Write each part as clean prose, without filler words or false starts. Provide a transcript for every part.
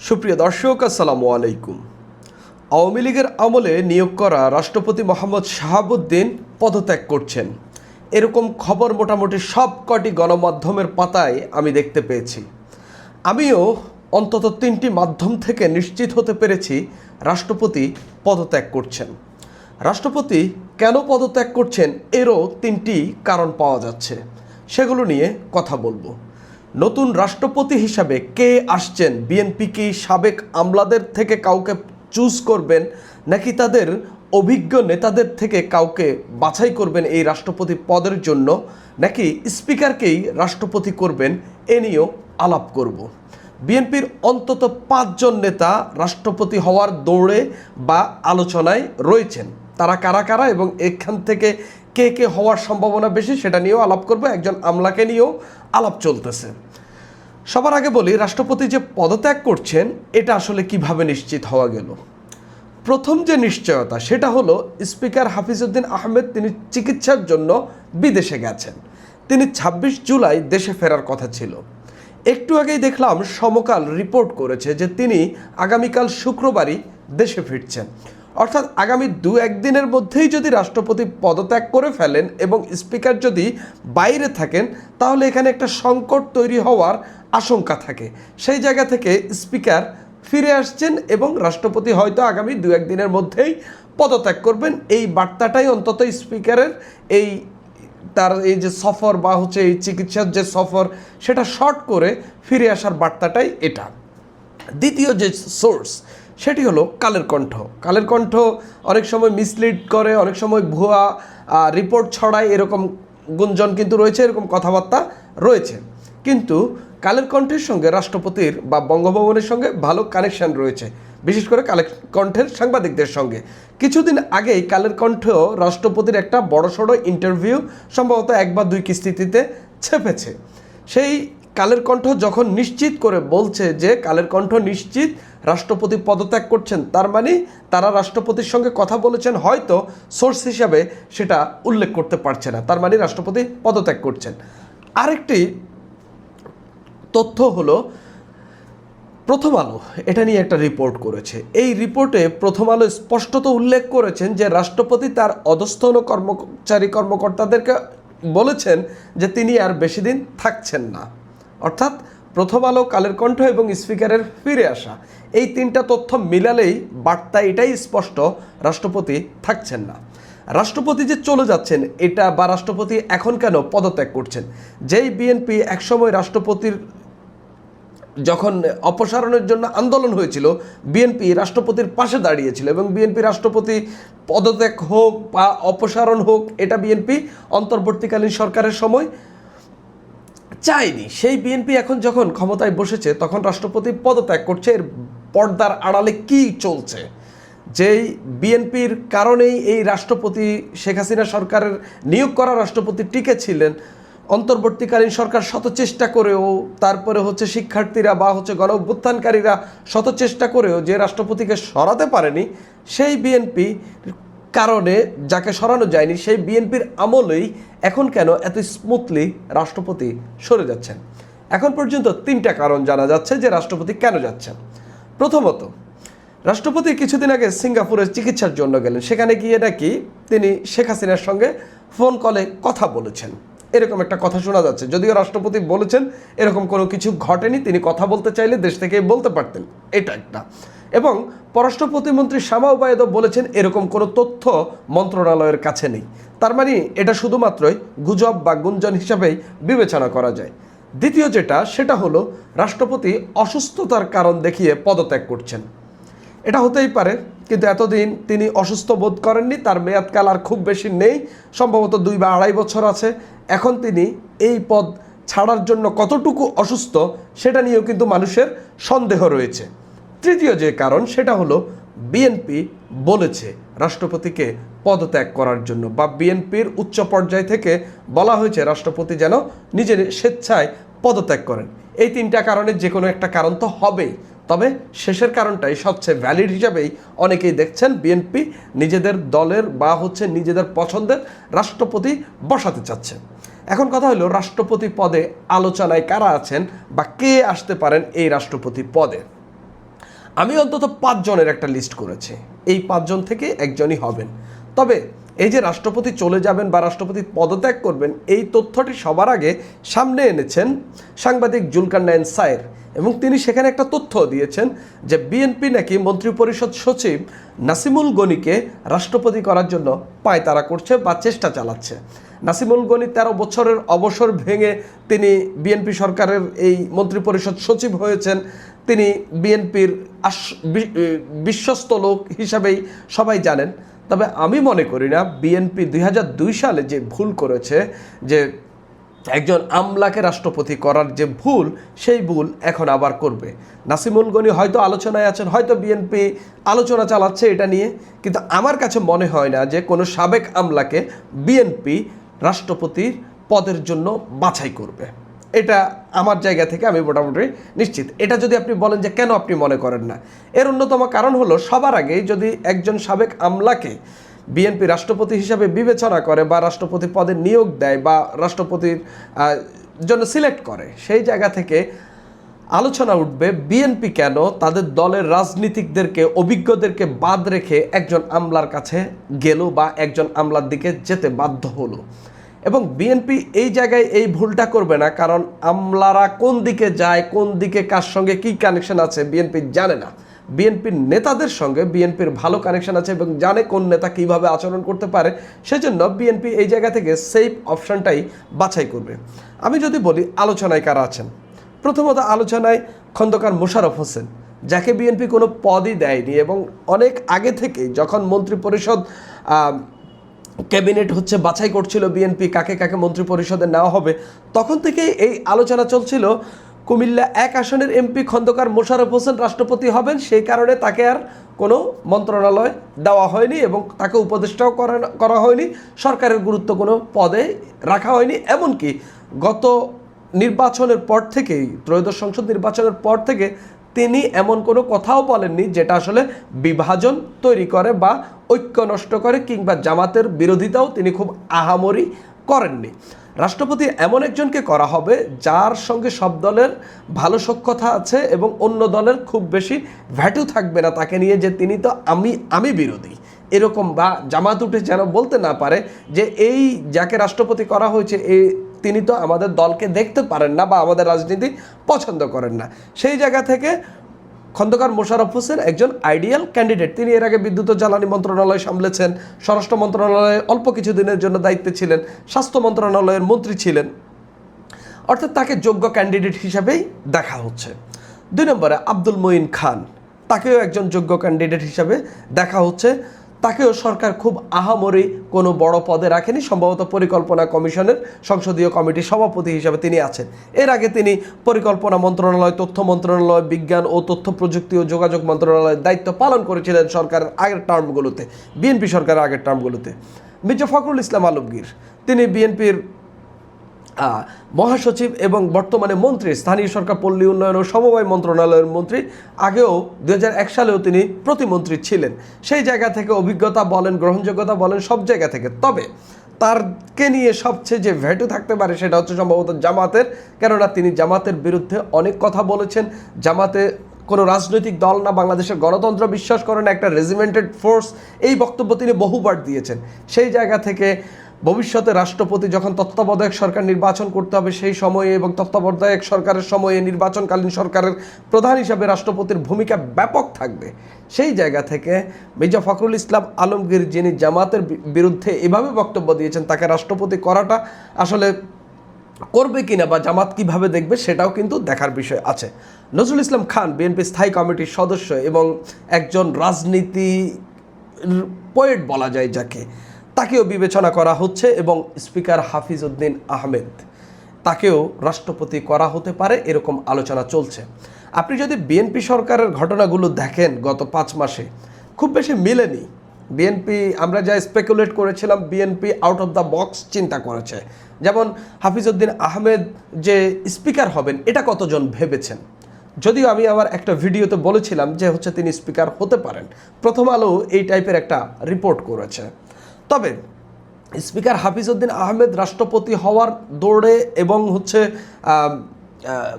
সুপ্রিয় দর্শক, আসসালামু আলাইকুম। আওয়ামী লীগের আমলে নিয়োগ করা রাষ্ট্রপতি মোহাম্মদ শাহাবুদ্দিন পদত্যাগ করছেন, এরকম খবর মোটামুটি সব কটি গণমাধ্যমের পাতায় আমি দেখতে পেয়েছি। আমিও অন্তত 3টি মাধ্যম থেকে নিশ্চিত হতে পেরেছি রাষ্ট্রপতি পদত্যাগ করছেন। রাষ্ট্রপতি কেন পদত্যাগ করছেন এরও 3টি কারণ পাওয়া যাচ্ছে, সেগুলো নিয়ে কথা বলবো। নতুন রাষ্ট্রপতি হিসাবে কে আসছেন? বিএনপি কি সাবেক আমলাদের থেকে কাউকে চুজ করবেন, নাকি তাদের অভিজ্ঞ নেতাদের থেকে কাউকে বাছাই করবেন এই রাষ্ট্রপতি পদের জন্য, নাকি স্পিকারকেই রাষ্ট্রপতি করবেন? এ নিয়েও আলাপ করব। বিএনপির অন্তত 5 জন নেতা রাষ্ট্রপতি হওয়ার দৌড়ে বা আলোচনায় রয়েছেন। তারা কারা কারা এবং এখান থেকে কে কে হওয়ার সম্ভাবনা বেশি সেটা নিয়েও আলাপ করব। একজন আমলাকে নিয়েও আলাপ চলতেছে। সবার আগে বলি, রাষ্ট্রপতি যে পদত্যাগ করছেন এটা আসলে কিভাবে নিশ্চিত হওয়া গেল? প্রথম যে নিশ্চয়তা সেটা হলো, স্পিকার হাফিজউদ্দিন আহমেদ তিনি চিকিৎসার জন্য বিদেশে গেছেন। তিনি 26 জুলাই দেশে ফেরার কথা ছিল। একটু আগেই দেখলাম সমকাল রিপোর্ট করেছে যে তিনি আগামীকাল শুক্রবারই দেশে ফিরছেন। অর্থাৎ আগামী 2-1 দিনের মধ্যেই যদি রাষ্ট্রপতি পদত্যাগ করে ফেলেন এবং স্পিকার যদি বাইরে থাকেন, তাহলে এখানে একটা সংকট তৈরি হওয়ার আশঙ্কা থাকে। সেই জায়গা থেকে স্পিকার ফিরে আসছেন এবং রাষ্ট্রপতি হয়তো আগামী 2-1 দিনের মধ্যেই পদত্যাগ করবেন। এই বার্তাটাই অন্তত স্পিকারের তার এই যে সফর বা এই চিকিৎসার যে সফর সেটা শর্ট করে ফিরে আসার বার্তাটাই এটা। দ্বিতীয় যে সোর্স সেটি হলো কালের কণ্ঠ। কালের কণ্ঠ অনেক সময় মিসলিড করে, অনেক সময় ভুয়া রিপোর্ট ছড়ায়, এরকম গুঞ্জন কিন্তু রয়েছে, এরকম কথাবার্তা রয়েছে। কিন্তু কালের কণ্ঠের সঙ্গে রাষ্ট্রপতির বা বঙ্গভবনের সঙ্গে ভালো কানেকশন রয়েছে, বিশেষ করে কালের কণ্ঠের সাংবাদিকদের সঙ্গে। কিছুদিন আগেই কালের কণ্ঠ রাষ্ট্রপতির একটা বড়সড় ইন্টারভিউ সম্ভবত 1 বা 2 কিস্তিতে ছেপেছে। সেই কালের কণ্ঠ যখন নিশ্চিত করে বলছে যে কালের কণ্ঠ নিশ্চিত রাষ্ট্রপতি পদত্যাগ করছেন, তার মানে তারা রাষ্ট্রপতির সঙ্গে কথা বলেছেন, হয়তো সোর্স হিসাবে সেটা উল্লেখ করতে পারছে না, তার মানে রাষ্ট্রপতি পদত্যাগ করছেন। আরেকটি তথ্য হলো, প্রথম আলো এটা নিয়ে একটা রিপোর্ট করেছে। এই রিপোর্টে প্রথম আলো স্পষ্টত উল্লেখ করেছেন যে রাষ্ট্রপতি তার অধস্তন কর্মকর্তাদেরকে বলেছেন যে তিনি আর বেশি দিন থাকছেন না। অর্থাৎ প্রথম আলো, কালের কণ্ঠ এবং স্পিকারের ফিরে আসা, এই 3টা তথ্য মিলালেই বার্তা এটাই স্পষ্ট, রাষ্ট্রপতি থাকছেন না। রাষ্ট্রপতি যে চলে যাচ্ছেন এটা, বা রাষ্ট্রপতি এখন কেন পদত্যাগ করছেন? যেই বিএনপি একসময় রাষ্ট্রপতির যখন অপসারণের জন্য আন্দোলন হয়েছিল, বিএনপি রাষ্ট্রপতির পাশে দাঁড়িয়েছিল এবং বিএনপি রাষ্ট্রপতি পদত্যাগ হোক বা অপসারণ হোক এটা বিএনপি অন্তর্বর্তীকালীন সরকারের সময় চায়নি। সেই বিএনপি এখন যখন ক্ষমতায় বসেছে তখন রাষ্ট্রপতি পদত্যাগ করছে। এর পর্দার আড়ালে কি চলছে? যেই বিএনপির কারণেই এই রাষ্ট্রপতি, শেখ হাসিনা সরকারের নিয়োগ করা রাষ্ট্রপতি টিকে ছিলেন, অন্তর্বর্তীকালীন সরকার শত চেষ্টা করেও, তারপরে শিক্ষার্থীরা বা গণ অভ্যুত্থানকারীরা শত চেষ্টা করেও যে রাষ্ট্রপতিকে সরাতে পারেনি, সেই বিএনপি কারণে যাকে সরানো যায়নি, সেই বিএনপির আমলেই এখন কেন এত স্মুথলি রাষ্ট্রপতি সরে যাচ্ছেন? এখন পর্যন্ত 3টা কারণ জানা যাচ্ছে যে রাষ্ট্রপতি কেন যাচ্ছেন। প্রথমত, রাষ্ট্রপতি কিছুদিন আগে সিঙ্গাপুরের চিকিৎসার জন্য গেলেন। সেখানে গিয়ে নাকি তিনি শেখ হাসিনার সঙ্গে ফোন কলে কথা বলেছেন, এরকম একটা কথা শোনা যাচ্ছে। যদিও রাষ্ট্রপতি বলেছেন এরকম কোনো কিছু ঘটেনি, তিনি কথা বলতে চাইলে দেশ থেকে বলতে পারতেন, এটা একটা। এবং পররাষ্ট্র প্রতিমন্ত্রী শামা ওবায়েদও বলেছেন এরকম কোনো তথ্য মন্ত্রণালয়ের কাছে নেই। তার মানে এটা শুধুমাত্রই গুজব বা গুঞ্জন হিসাবেই বিবেচনা করা যায়। দ্বিতীয় যেটা, সেটা হলো রাষ্ট্রপতি অসুস্থতার কারণ দেখিয়ে পদত্যাগ করছেন। এটা হতেই পারে, কিন্তু এতদিন তিনি অসুস্থ বোধ করেননি, তার মেয়াদকাল আর খুব বেশি নেই, সম্ভবত 2 বা 2.5 বছর আছে। এখন তিনি এই পদ ছাড়ার জন্য কতটুকু অসুস্থ সেটা নিয়েও কিন্তু মানুষের সন্দেহ রয়েছে। তৃতীয় যে কারণ সেটা হলো, বিএনপি বলেছে রাষ্ট্রপতিকে পদত্যাগ করার জন্য, বা বিএনপির উচ্চ পর্যায় থেকে বলা হয়েছে রাষ্ট্রপতি যেন নিজের স্বেচ্ছায় পদত্যাগ করেন। এই 3টা কারণের যে কোনো একটা কারণ তো হবেই, তবে শেষের কারণটাই সবচেয়ে ভ্যালিড হিসাবেই অনেকেই দেখছেন। বিএনপি নিজেদের দলের বা নিজেদের পছন্দের রাষ্ট্রপতি বসাতে চাচ্ছে। এখন কথা হলো, রাষ্ট্রপতি পদে আলোচনায় কারা আছেন বা কে আসতে পারেন এই রাষ্ট্রপতি পদে? আমি অন্তত 5 জনের একটা লিস্ট করেছি, এই 5 জন থেকে একজনই হবেন। তবে এই যে রাষ্ট্রপতি চলে যাবেন বা রাষ্ট্রপতি পদত্যাগ করবেন, এই তথ্যটি সবার আগে সামনে এনেছেন সাংবাদিক জুলকারনাইন সায়ের, এবং তিনি সেখানে একটা তথ্য দিয়েছেন যে বিএনপি নাকি মন্ত্রিপরিষদ সচিব নাসিমুল গনিকে রাষ্ট্রপতি করার জন্য পায়তারা করছে বা চেষ্টা চালাচ্ছে। নাসিমুল গনি 13 বছরের অবসর ভেঙে তিনি বিএনপি সরকারের এই মন্ত্রিপরিষদ সচিব হয়েছেন। তিনি বিএনপির বিশ্বস্ত লোক হিসাবেই সবাই জানেন। তবে আমি মনে করি না বিএনপি 2002 সালে যে ভুল করেছে, যে একজন আমলাকে রাষ্ট্রপতি করার যে ভুল, সেই ভুল এখন আবার করবে। নাসিমুল গনি হয়তো আলোচনায় আছেন, হয়তো বিএনপি আলোচনা চালাচ্ছে এটা নিয়ে, কিন্তু আমার কাছে মনে হয় না যে কোনো সাবেক আমলাকে বিএনপি রাষ্ট্রপতির পদের জন্য বাছাই করবে। এটা আমার জায়গা থেকে আমি মোটামুটি নিশ্চিত। এটা যদি আপনি বলেন যে কেন আপনি মনে করেন না, এর অন্যতম কারণ হলো সবার আগেই যদি একজন সাবেক আমলাকে বিএনপি রাষ্ট্রপতি হিসাবে বিবেচনা করে বা রাষ্ট্রপতি পদে নিয়োগ দেয় বা রাষ্ট্রপতির জন্য সিলেক্ট করে, সেই জায়গা থেকে আলোচনা উঠবে বিএনপি কেন তাদের দলের রাজনীতিকদেরকে, অভিজ্ঞদেরকে বাদ রেখে একজন আমলার কাছে গেল বা একজন আমলার দিকে যেতে বাধ্য হলো। এবং বিএনপি এই জায়গায় এই ভুলটা করবে না, কারণ আমলারা কোন দিকে যায়, কোন দিকে কার সঙ্গে কী কানেকশন আছে বিএনপি জানে না। বিএনপির নেতাদের সঙ্গে বিএনপির ভালো কানেকশন আছে এবং জানে কোন নেতা কীভাবে আচরণ করতে পারে, সেজন্য বিএনপি এই জায়গা থেকে সেফ অপশানটাই বাছাই করবে। আমি যদি বলি আলোচনায় কারা আছেন, প্রথমত আলোচনায় খন্দকার মোশাররফ হোসেন, যাকে বিএনপি কোনো পদই দেয়নি এবং অনেক আগে থেকেই যখন মন্ত্রিপরিষদ ক্যাবিনেট হচ্ছে বাছাই করছিল বিএনপি কাকে কাকে মন্ত্রিপরিষদে নেওয়া হবে, তখন থেকেই এই আলোচনা চলছিল কুমিল্লা 1 আসনের এমপি খন্দকার মোশাররফ হোসেন রাষ্ট্রপতি হবেন, সেই কারণে তাকে আর কোনো মন্ত্রণালয় দেওয়া হয়নি এবং তাকে উপদেষ্টাও করা হয়নি, সরকারের গুরুত্ব কোনো পদে রাখা হয়নি। এমনকি গত নির্বাচনের পর থেকেই, ত্রয়োদশ সংসদ নির্বাচনের পর থেকে তিনি এমন কোনো কথাও বলেননি যেটা আসলে বিভাজন তৈরি করে বা ঐক্য নষ্ট করে, কিংবা জামাতের বিরোধিতাও তিনি খুব আহামরি করেননি। রাষ্ট্রপতি এমন একজনকে করা হবে যার সঙ্গে সব দলের ভালো সখ্যতা আছে এবং অন্য দলের খুব বেশি ভ্যাটু থাকবে না তাকে নিয়ে, যে তিনি তো আমি বিরোধী এরকম, বা জামাত উঠে যেন বলতে না পারে যে এই যাকে রাষ্ট্রপতি করা হয়েছে তিনি তো আমাদের দলকে দেখতে পারেন না বা আমাদের রাজনীতি পছন্দ করেন না। সেই জায়গা থেকে খন্দকার মোশাররফ হোসেন একজন আইডিয়াল ক্যান্ডিডেট। তিনি এর আগে বিদ্যুৎ ও জ্বালানি মন্ত্রণালয় সামলেছেন, স্বরাষ্ট্র মন্ত্রণালয়ে অল্প কিছু দিনের জন্য দায়িত্বে ছিলেন, স্বাস্থ্য মন্ত্রণালয়ের মন্ত্রী ছিলেন, অর্থাৎ তাকে যোগ্য ক্যান্ডিডেট হিসাবেই দেখা হচ্ছে। 2 নম্বরে আব্দুল মঈন খান, তাকেও একজন যোগ্য ক্যান্ডিডেট হিসাবে দেখা হচ্ছে। তাকেও সরকার খুব আহামরি কোনো বড় পদে রাখেনি, সম্ভবত পরিকল্পনা কমিশনের সংসদীয় কমিটির সভাপতি হিসাবে তিনি আছেন। এর আগে তিনি পরিকল্পনা মন্ত্রণালয়, তথ্য মন্ত্রণালয়, বিজ্ঞান ও তথ্য প্রযুক্তি ও যোগাযোগ মন্ত্রণালয়ের দায়িত্ব পালন করেছিলেন সরকারের আগের টার্মগুলোতে, বিএনপি সরকারের আগের টার্মগুলোতে। মির্জা ফখরুল ইসলাম আলমগীর, তিনি বিএনপির মহাসচিব এবং বর্তমানে মন্ত্রী, স্থানীয় সরকার, পল্লী উন্নয়ন ও সমবায় মন্ত্রণালয়ের মন্ত্রী। আগেও 2001 সালেও তিনি প্রতিমন্ত্রী ছিলেন। সেই জায়গা থেকে অভিজ্ঞতা বলেন, গ্রহণযোগ্যতা বলেন, সব জায়গা থেকে। তবে তারকে নিয়ে সবচেয়ে যে ভ্যাটু থাকতে পারে সেটা হচ্ছে সম্ভবত জামাতের, কেননা তিনি জামাতের বিরুদ্ধে অনেক কথা বলেছেন। জামাতে কোনো রাজনৈতিক দল না, বাংলাদেশের গণতন্ত্র বিশ্বাস করে না, একটা রেজিমেন্টেড ফোর্স, এই বক্তব্য তিনি বহুবার দিয়েছেন। সেই জায়গা থেকে ভবিষ্যতে রাষ্ট্রপতি যখন তত্ত্বাবধায়ক সরকার নির্বাচন করতে হবে সেই সময়ে এবং তত্ত্বাবধায়ক সরকারের সময়ে নির্বাচনকালীন সরকারের প্রধান হিসাবে রাষ্ট্রপতির ভূমিকা ব্যাপক থাকবে। সেই জায়গা থেকে মির্জা ফখরুল ইসলাম আলমগীর, যিনি জামাতের বিরুদ্ধে এভাবে বক্তব্য দিয়েছেন, তাকে রাষ্ট্রপতি করাটা আসলে করবে কিনা বা জামাত কিভাবে দেখবে সেটাও কিন্তু দেখার বিষয় আছে। নজরুল ইসলাম খান বিএনপি স্থায়ী কমিটির সদস্য এবং একজন রাজনীতি পোয়েট বলা যায় যাকে, তাকেও বিবেচনা করা হচ্ছে এবং স্পিকার হাফিজ উদ্দিন আহমেদ, তাকেও রাষ্ট্রপতি করা হতে পারে এরকম আলোচনা চলছে। আপনি যদি বিএনপি সরকারের ঘটনাগুলো দেখেন গত 5 মাসে, খুব বেশি মিলেনি। বিএনপি, আমরা যা স্পেকুলেট করেছিলাম, BNP out of the box চিন্তা করেছে। যেমন হাফিজ উদ্দিন আহমেদ যে স্পিকার হবেন এটা কতজন ভেবেছেন? যদিও আমি আমার একটা ভিডিওতে বলেছিলাম যে হচ্ছে তিনি স্পিকার হতে পারেন, প্রথম আলো এই টাইপের একটা রিপোর্ট করেছে। তবে স্পিকার হাফিজ উদ্দিন আহমেদ রাষ্ট্রপতি হওয়ার দৌড়ে এবং হচ্ছে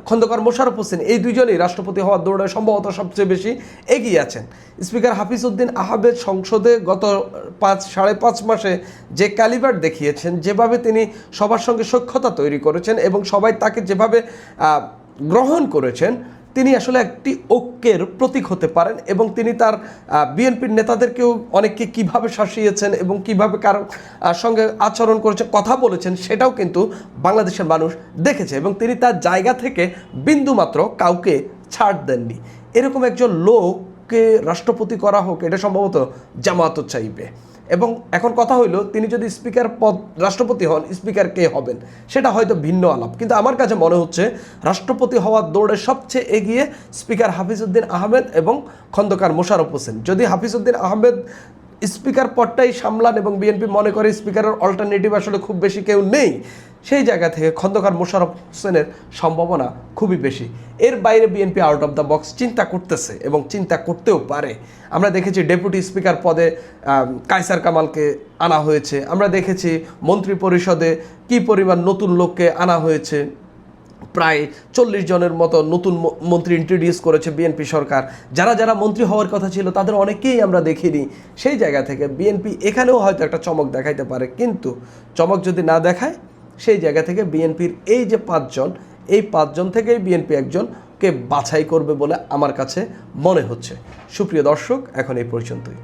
খন্দকার মোশাররফ হোসেন, এই দুইজনই রাষ্ট্রপতি হওয়ার দৌড়ে সম্ভবত সবচেয়ে বেশি এগিয়ে আছেন। স্পিকার হাফিজ উদ্দিন আহমেদ সংসদে গত 5.5 মাসে যে ক্যালিবার দেখিয়েছেন, যেভাবে তিনি সবার সঙ্গে সখ্যতা তৈরি করেছেন এবং সবাই তাকে যেভাবে গ্রহণ করেছেন, তিনি আসলে একটি ঐক্যের প্রতীক হতে পারেন এবং তিনি তার বিএনপির নেতাদেরকেও অনেককে কিভাবে শাসিয়েছেন এবং কিভাবে কারো সঙ্গে আচরণ করেছেন, কথা বলেছেন, সেটাও কিন্তু বাংলাদেশের মানুষ দেখেছে এবং তিনি তার জায়গা থেকে বিন্দুমাত্র কাউকে ছাড় দেননি। এরকম একজন লোককে রাষ্ট্রপতি করা হোক, এটা সম্ভবত জামায়াতও চাইবে। এবং এখন কথা হইল, তিনি যদি স্পিকার পদ রাষ্ট্রপতি হন, স্পিকার কে হবেন সেটা হয়তো ভিন্ন আলাপ, কিন্তু আমার কাছে মনে হচ্ছে রাষ্ট্রপতি হওয়ার দৌড়ে সবচেয়ে এগিয়ে স্পিকার হাফিজ উদ্দিন আহমেদ এবং খন্দকার মোশাররফ হোসেন। যদি হাফিজ উদ্দিন আহমেদ স্পিকার পদটাই সামলান এবং বিএনপি মনে করে স্পিকারের অল্টারনেটিভ আসলে খুব বেশি কেউ নেই, সেই জায়গা থেকে খন্দকার মোশাররফ হোসেনের সম্ভাবনা খুবই বেশি। এর বাইরে BNP out of the box চিন্তা করতেছে এবং চিন্তা করতেও পারে। আমরা দেখেছি ডেপুটি স্পিকার পদে কায়সার কামালকে আনা হয়েছে, আমরা দেখেছি মন্ত্রী পরিষদে কী পরিমাণ নতুন লোককে আনা হয়েছে, প্রায় 40 জনের মতো নতুন মন্ত্রী ইন্ট্রোডিউস করেছে বিএনপি সরকার। যারা যারা মন্ত্রী হওয়ার কথা ছিল তাদের অনেকেই আমরা দেখিনি। সেই জায়গা থেকে বিএনপি এখানেও হয়তো একটা চমক দেখাইতে পারে, কিন্তু চমক যদি না দেখায়, সেই জায়গা থেকে বিএনপির এই যে 5 জন, এই 5 জন থেকেই বিএনপি একজনকে বাছাই করবে বলে আমার কাছে মনে হচ্ছে। সুপ্রিয় দর্শক, এখন এই পর্যন্তই।